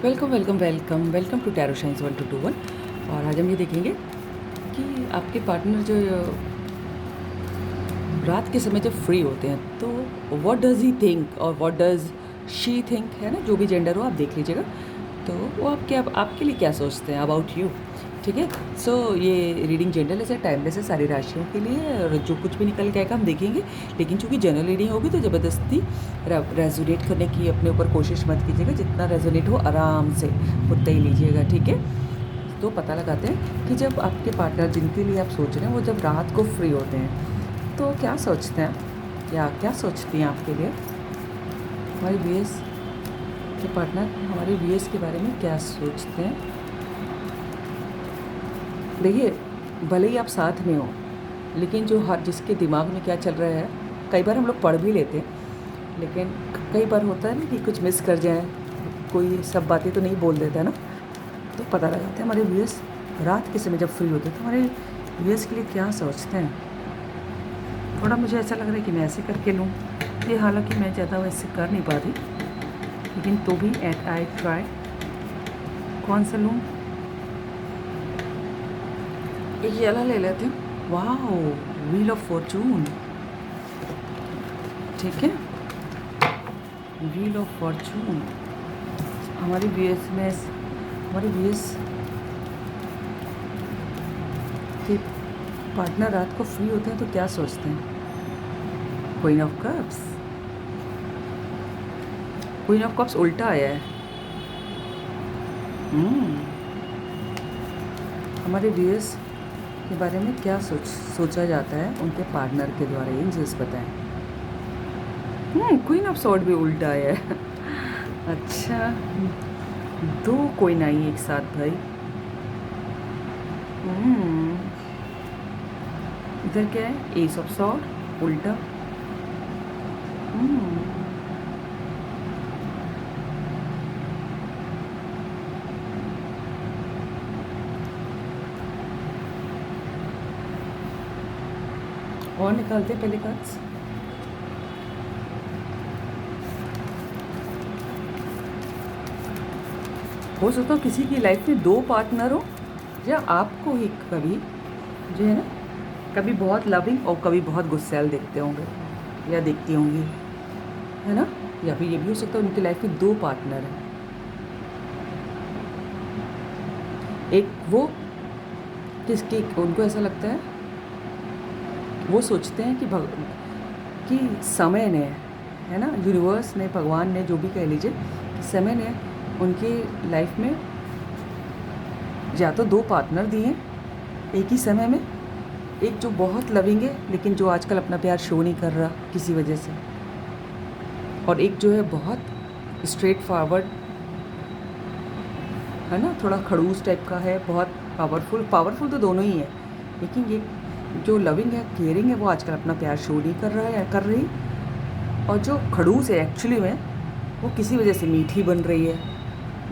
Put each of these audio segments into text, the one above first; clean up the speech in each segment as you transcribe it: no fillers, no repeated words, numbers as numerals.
Welcome welcome welcome welcome to tarot science 1221। और आज हम ये देखेंगे कि आपके पार्टनर जो रात के समय जब फ्री होते हैं तो व्हाट डज़ ही थिंक और व्हाट डज़ शी थिंक, है ना, जो भी जेंडर हो आप देख लीजिएगा। तो वो आपके लिए क्या सोचते हैं अबाउट यू। ठीक है। सो ये रीडिंग जेंडरलेस है, टाइमलेस है, सारी राशियों के लिए, और जो कुछ भी निकल के आएगा हम देखेंगे। लेकिन चूंकि जनरल रीडिंग होगी तो ज़बरदस्ती रेजोनेट करने की अपने ऊपर कोशिश मत कीजिएगा। जितना रेजोनेट हो आराम से उतना ही लीजिएगा। ठीक है। तो पता लगाते हैं कि जब आपके पार्टनर जिनके लिए आप सोच रहे हैं वो जब रात को फ्री होते हैं तो क्या सोचते हैं या क्या सोचती हैं आपके लिए। हमारे वीएस के पार्टनर हमारे वीएस के बारे में क्या सोचते हैं। देखिए, भले ही आप साथ में हो लेकिन जो हर जिसके दिमाग में क्या चल रहा है, कई बार हम लोग पढ़ भी लेते हैं लेकिन कई बार होता है ना कि कुछ मिस कर जाए, कोई सब बातें तो नहीं बोल देता है ना। तो पता लगाते हैं हमारे व्यूअर्स रात के समय जब फ्री होते हैं तो हमारे व्यूअर्स के लिए क्या सोचते हैं। थोड़ा मुझे ऐसा लग रहा है कि मैं ऐसे करके लूँ, ये हालांकि मैं ज़्यादा वैसे कर नहीं पा रही, लेकिन तो भी एट आई ट्राई। कौन सा लूँ, ये वाला ले लेते हैं। वाह, व्हील ऑफ फॉर्चून। ठीक है, व्हील ऑफ फॉर्चून। हमारी व्यूअर्स में हमारे व्यूअर्स के पार्टनर रात को फ्री होते हैं तो क्या सोचते हैं। Queen of cups. Queen of cups उल्टा आया है। हमारे व्यूअर्स के बारे में क्या सोचा जाता है उनके पार्टनर के द्वारा, एंजल्स बताएं। क्वीन ऑफ सॉर्ड भी उल्टा आया है। अच्छा, दो कोइन आई एक साथ भाई। इधर क्या है, एस ऑफ सॉर्ड उल्टा। और निकालते पहले कार्ड्स। हो सकता है किसी की लाइफ में दो पार्टनर हो, या आपको ही कभी जो है ना, कभी बहुत लविंग और कभी बहुत गुस्सैल देखते होंगे या देखती होंगी, है ना। या फिर ये भी हो सकता है उनकी लाइफ में दो पार्टनर हैं। एक वो किसकी, उनको ऐसा लगता है, वो सोचते हैं कि समय ने, है ना, यूनिवर्स ने, भगवान ने, जो भी कह लीजिए, समय ने उनकी लाइफ में या तो दो पार्टनर दिए एक ही समय में, एक जो बहुत लविंग है लेकिन जो आजकल अपना प्यार शो नहीं कर रहा किसी वजह से, और एक जो है बहुत स्ट्रेट फॉरवर्ड, है ना, थोड़ा खड़ूस टाइप का है, बहुत पावरफुल तो दोनों ही है, लेकिन ये जो लविंग है, केयरिंग है, वो आजकल अपना प्यार शो नहीं कर रहा है, कर रही। और जो खड़ूस है एक्चुअली में वो किसी वजह से मीठी बन रही है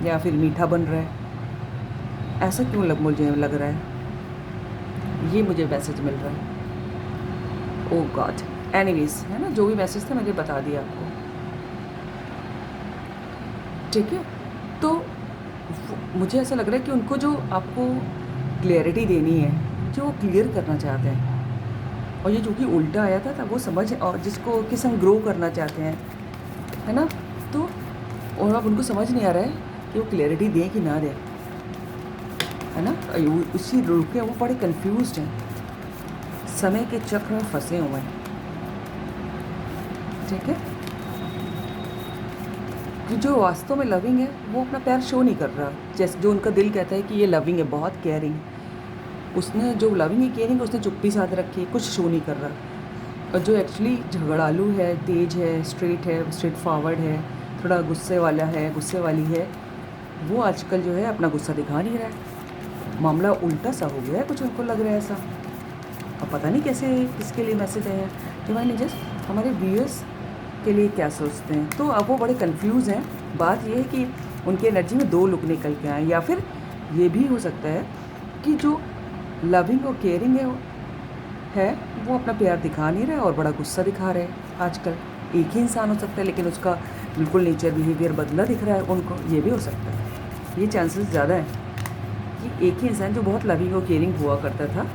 या फिर मीठा बन रहा है। ऐसा क्यों मुझे लग रहा है, ये मुझे मैसेज मिल रहा है। ओह गॉड, एनीवेज, है ना, जो भी मैसेज था मैंने बता दिया आपको। ठीक है। तो मुझे ऐसा लग रहा है कि उनको जो आपको क्लियरिटी देनी है, जो वो क्लियर करना चाहते हैं, और ये जो कि उल्टा आया था वो समझ, और जिसको किस हम ग्रो करना चाहते हैं, है ना। तो और अब उनको समझ नहीं आ रहा है कि वो क्लियरिटी दें कि ना दें, है ना। उसी रुके वो बड़े कंफ्यूज्ड हैं, समय के चक्र में फंसे हुए हैं। ठीक है, कि जो वास्तव में लविंग है वो अपना प्यार शो नहीं कर रहा, जैसे जो उनका दिल कहता है कि ये लविंग है, बहुत केयरिंग, उसने जो लविंग है, केयरिंग है, उसने चुप्पी साथ रखी है, कुछ शो नहीं कर रहा। और जो एक्चुअली झगड़ालू है, तेज है, स्ट्रेट फॉरवर्ड है, थोड़ा गुस्से वाला है, गुस्से वाली है, वो आजकल जो है अपना गुस्सा दिखा नहीं रहा है। मामला उल्टा सा हो गया है, कुछ उनको लग रहा है ऐसा। अब पता नहीं कैसे, किसके लिए मैसेज आया है। डिवाइन जस्ट हमारे व्यूअर्स के लिए क्या सोचते हैं। तो अब वो बड़े कंफ्यूज हैं। बात ये है कि उनकी एनर्जी में दो लुक निकल के आए, या फिर ये भी हो सकता है कि जो लविंग और केयरिंग है वो अपना प्यार दिखा नहीं रहा है और बड़ा गुस्सा दिखा रहे हैं। आजकल एक ही इंसान हो सकता है लेकिन उसका बिल्कुल नेचर बिहेवियर बदला दिख रहा है उनको, ये भी हो सकता है। ये चांसेस ज़्यादा है कि एक ही इंसान जो बहुत लविंग और केयरिंग हुआ करता था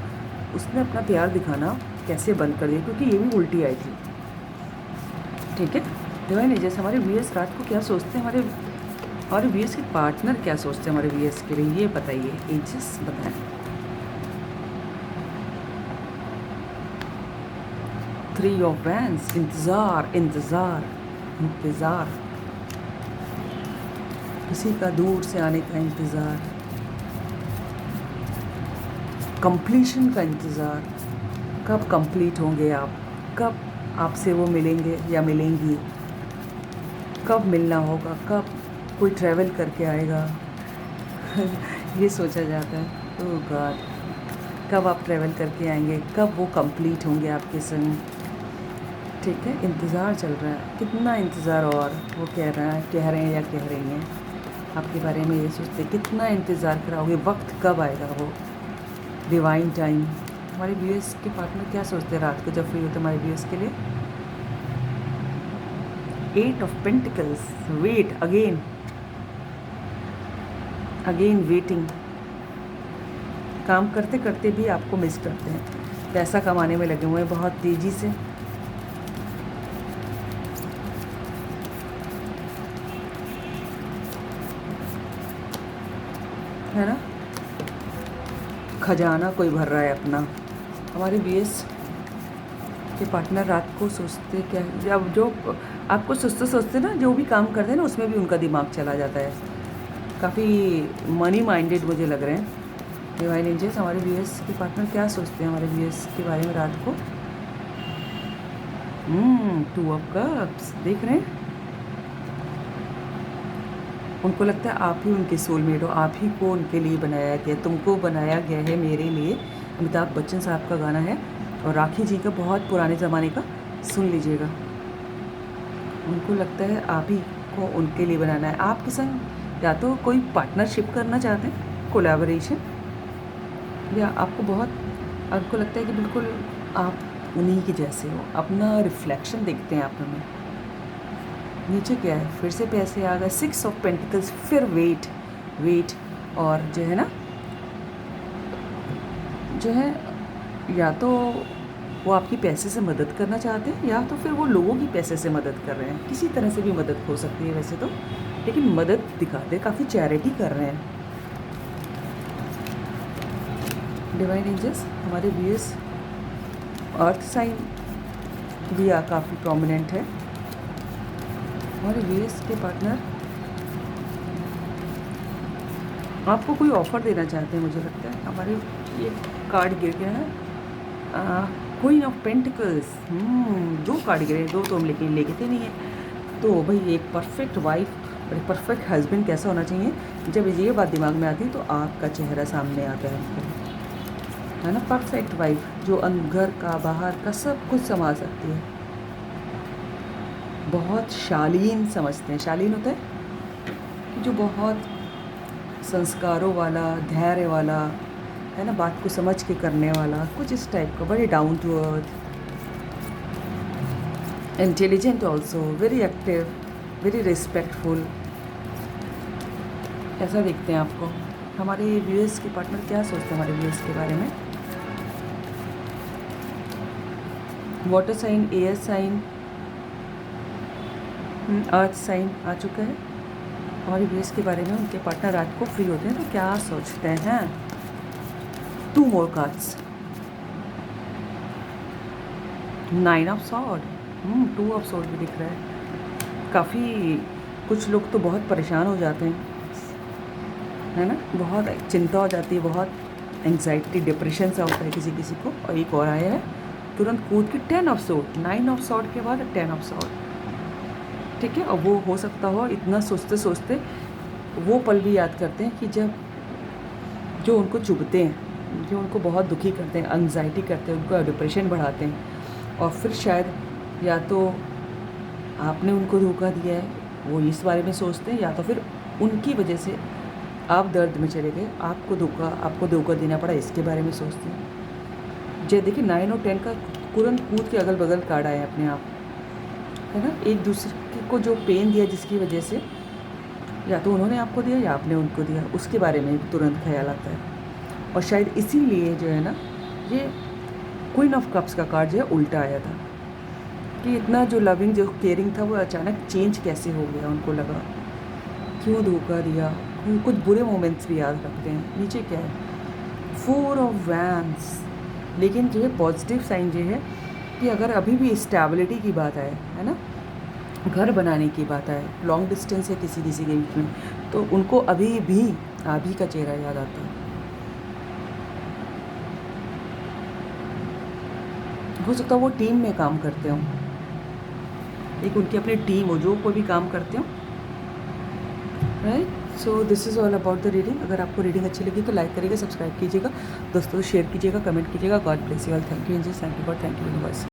उसने अपना प्यार दिखाना कैसे बंद कर दिया, क्योंकि ये भी उल्टी आई थी। ठीक है, डिवाइन एजेस हमारे व्यूअर्स रात को क्या सोचते हैं, हमारे व्यूअर्स के पार्टनर क्या सोचते हैं हमारे व्यूअर्स के लिए, ये बताइए एजेस बताएं। थ्री ऑफ वैंड्स, इंतज़ार इंतज़ार इंतज़ार, किसी का दूर से आने का इंतज़ार, कंप्लीशन का इंतज़ार, कब कंप्लीट होंगे आप, कब आपसे वो मिलेंगे या मिलेंगी, कब मिलना होगा, कब कोई ट्रैवल करके आएगा ये सोचा जाता है। ओह गॉड, कब आप ट्रैवल करके आएंगे, कब वो कंप्लीट होंगे आपके संग। ठीक है, इंतज़ार चल रहा है, कितना इंतज़ार, और वो कह रहे हैं या कह रही हैं आपके बारे में ये सोचते कितना इंतज़ार कराओगे, वक्त कब आएगा वो डिवाइन टाइम। हमारे व्यूअर्स के पार्टनर क्या सोचते हैं रात को जब फ्री होते हमारे व्यूअर्स के लिए। 8 of pentacles, wait again waiting, काम करते करते भी आपको मिस करते हैं, पैसा कमाने में लगे हुए हैं बहुत तेज़ी से। है ना, खजाना कोई भर रहा है अपना। हमारे बीएस के पार्टनर रात को सोचते क्या, जब जो आपको सोचते सोचते ना जो भी काम करते हैं ना उसमें भी उनका दिमाग चला जाता है, काफ़ी मनी माइंडेड मुझे लग रहे हैं डिवाइन एंजल्स। हमारे बीएस के पार्टनर क्या सोचते हैं हमारे बीएस के बारे में रात को। 2 ऑफ कप्स देख रहे हैं, उनको लगता है आप ही उनके सोलमेट हो, आप ही को उनके लिए बनाया गया, तुमको बनाया गया है मेरे लिए। अमिताभ बच्चन साहब का गाना है और राखी जी का बहुत पुराने ज़माने का, सुन लीजिएगा। उनको लगता है आप ही को उनके लिए बनाना है, आपके संग या तो कोई पार्टनरशिप करना चाहते हैं, कोलैबोरेशन, या आपको लगता है कि बिल्कुल आप उन्हीं के जैसे हो, अपना रिफ्लेक्शन देखते हैं आप में। नीचे क्या है, फिर से पैसे आ गए, 6 ऑफ पेंटिकल्स, फिर वेट और जो है या तो वो आपकी पैसे से मदद करना चाहते हैं या तो फिर वो लोगों की पैसे से मदद कर रहे हैं, किसी तरह से भी मदद हो सकती है वैसे तो, लेकिन मदद दिखाते काफ़ी चैरिटी कर रहे हैं डिवाइन एंजल्स। हमारे व्यूअर्स अर्थ साइन भी काफ़ी प्रोमिनेंट है। हमारे व्यूअर्स के पार्टनर आपको कोई ऑफ़र देना चाहते हैं, मुझे लगता है। हमारे ये कार्ड गिर गया है, क्वीन ऑफ पेंटिकल्स, 2 कार्ड गिरे, 2 तो हम लेके थे नहीं है। तो भाई एक परफेक्ट वाइफ और एक परफेक्ट हस्बैंड कैसा होना चाहिए, जब ये बात दिमाग में आती है तो आपका चेहरा सामने आता है हमको, है ना। परफेक्ट वाइफ जो घर का बाहर का सब कुछ संभाल सकती है, बहुत शालीन समझते हैं, शालीन होता है जो बहुत संस्कारों वाला, धैर्य वाला, है ना, बात को समझ के करने वाला, कुछ इस टाइप का, बड़े down to earth, intelligent also, very active, very respectful, ऐसा देखते हैं आपको। हमारे व्यूअर्स के पार्टनर क्या सोचते हैं हमारे व्यूअर्स के बारे में। Water sign, air sign, earth sign आ चुका है। हमारे व्यूअर्स के बारे में उनके पार्टनर रात को फ्री होते हैं तो क्या सोचते हैं। 2 more cards, 9 of sword, 2 of sword भी दिख रहा है। काफ़ी कुछ लोग तो बहुत परेशान हो जाते हैं, है ना, बहुत चिंता हो जाती है, बहुत एंग्जाइटी, डिप्रेशन सा होता है किसी किसी को। और एक और आया है तुरंत कूद के 10 ऑफ सॉर्ड, 9 ऑफ सॉर्ड के बाद 10 ऑफ सॉर्ड। ठीक है, और वो हो सकता हो इतना सोचते सोचते वो पल भी याद करते हैं कि जब जो उनको चुभते हैं, जो उनको बहुत दुखी करते हैं, एंग्जाइटी करते हैं, उनको डिप्रेशन बढ़ाते हैं, और फिर शायद या तो आपने उनको धोखा दिया है, वो इस बारे में सोचते हैं, या तो फिर उनकी वजह से आप दर्द में चले गए, आपको धोखा देना पड़ा, इसके बारे में सोचते हैं। जय देखिए 9 और 10 का तुरंत कूद के अगल बगल कार्ड आए अपने आप, है ना। एक दूसरे को जो पेन दिया जिसकी वजह से या तो उन्होंने आपको दिया या आपने उनको दिया, उसके बारे में तुरंत ख्याल आता है। और शायद इसीलिए जो है ना, ये क्वीन ऑफ कप्स का कार्ड जो है उल्टा आया था कि इतना जो लविंग जो केयरिंग था वो अचानक चेंज कैसे हो गया। उनको लगा क्यों धोखा दिया, कुछ बुरे मोमेंट्स भी याद रखते हैं। नीचे क्या है, 4 ऑफ वैंड्स। लेकिन जो है पॉजिटिव साइन ये है कि अगर अभी भी स्टेबिलिटी की बात आए, है ना, घर बनाने की बात आए, लॉन्ग डिस्टेंस है किसी किसी के बीच में, तो उनको अभी भी अभी का चेहरा याद आता है। हो सकता है वो टीम में काम करते हो, एक उनकी अपनी टीम हो जो कोई भी काम करते हो, right. So this is all about the reading. अगर आपको रीडिंग अच्छी लगी तो लाइक करिएगा, सब्सक्राइब कीजिएगा, दोस्तों शेयर कीजिएगा, कमेंट कीजिएगा। God bless you all. Thank you angels, thank you God, thank you universe.